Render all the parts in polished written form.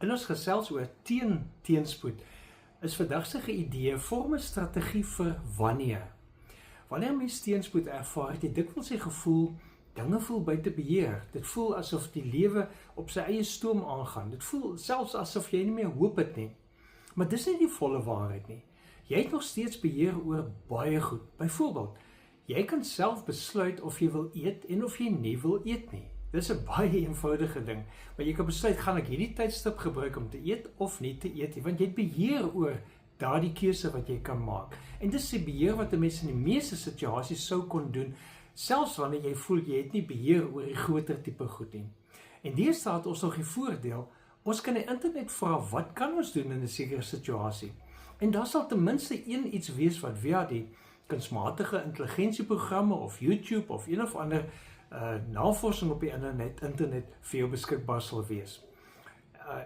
In ons gesels oor teenspoed is vandag se idee vorm 'n strategie vir wanneer. Wanneer mens teenspoed ervaar, het jy dikwels die gevoel, dinge voel buite beheer. Dit voel asof die lewe op sy eie stoom aangaan. Dit voel selfs asof jy nie meer hoop het nie. Maar dis nie die volle waarheid nie. Jy het nog steeds beheer oor baie goed. Byvoorbeeld, jy kan self besluit of jy wil eet en of jy nie wil eet nie. Dis 'n baie eenvoudige ding, maar jy kan besluit, gaan ek hierdie tydstip gebruik om te eet of nie te eet nie, want jy het beheer oor daardie keuse wat jy kan maak. En dis die beheer wat 'n mens in die meeste situasies sou kon doen, selfs wanneer jy voel jy het nie beheer oor die groter tipe goed nie. En deesdae het ons nog die voordeel, ons kan die internet vra, wat kan ons doen in 'n sekere situasie? En daar sal ten minste iets wees wat via die kunsmatige intelligensieprogramme of YouTube of een of ander navorsing op die internet vir jou beskikbaar sal wees.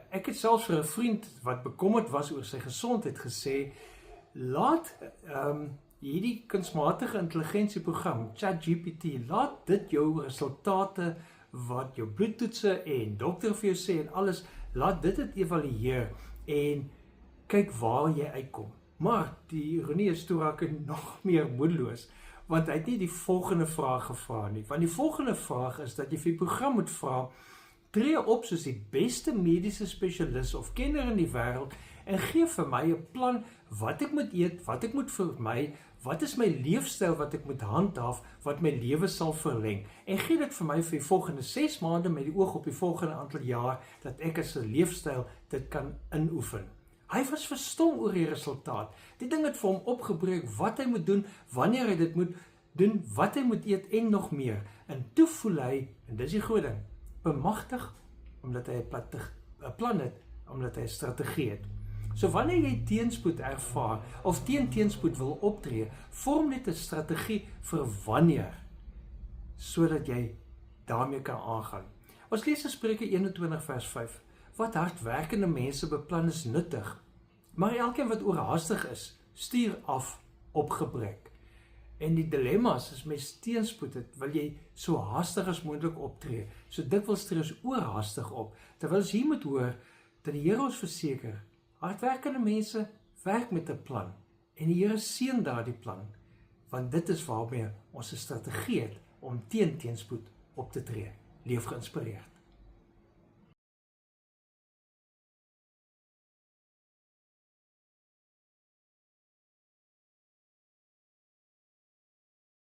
Ek het selfs vir 'n vriend wat bekommerd was oor sy gesondheid gesê, laat hierdie kunsmatige intelligensieprogram, ChatGPT, laat dit jou resultate wat jou bloedtoetse en dokter vir jou sê en alles, laat dit evalueer en kyk waar jy uitkom. Maar die ironie is toe raak ek nog meer moedeloos, want hy het nie die volgende vraag gevra nie. Want die volgende vraag is dat jy vir die program moet vra, tree op soos die beste mediese spesialis of kenner in die wêreld en gee vir my 'n plan wat ek moet eet, wat ek moet vermy, wat is my leefstyl wat ek moet handhaaf, wat my lewe sal verleng. En gee dit vir my vir die volgende 6 maande met die oog op die volgende aantal jaar, dat ek as 'n leefstyl dit kan inoefen. Hy was verstom oor die resultaat. Die ding het vir hom opgebreek wat hy moet doen, wanneer hy dit moet doen, wat hy moet eet en nog meer. En toe voel hy, en dis die groot ding, bemagtig omdat hy 'n plan het, omdat hy 'n strategie het. So wanneer jy teenspoed ervaar of teen teenspoed wil optree, vorm net 'n strategie vir wanneer, sodat jy daarmee kan aangaan. Ons lees in Spreuke 21 vers 5. Wat hardwerkende mense beplan is nuttig, maar elkeen wat oorhaastig is, stuur af op gebrek. En die dilemma's is mens teenspoed het, wil jy so haastig as moontlik optree, so dikwels tree ons oorhaastig op, terwyl ons hier moet hoor, dat die Here ons verseker, hardwerkende mense werk met 'n plan, en die Here seën daardie plan, want dit is waarmee ons 'n strategie het om teenspoed op te tree. Leef geïnspireerd.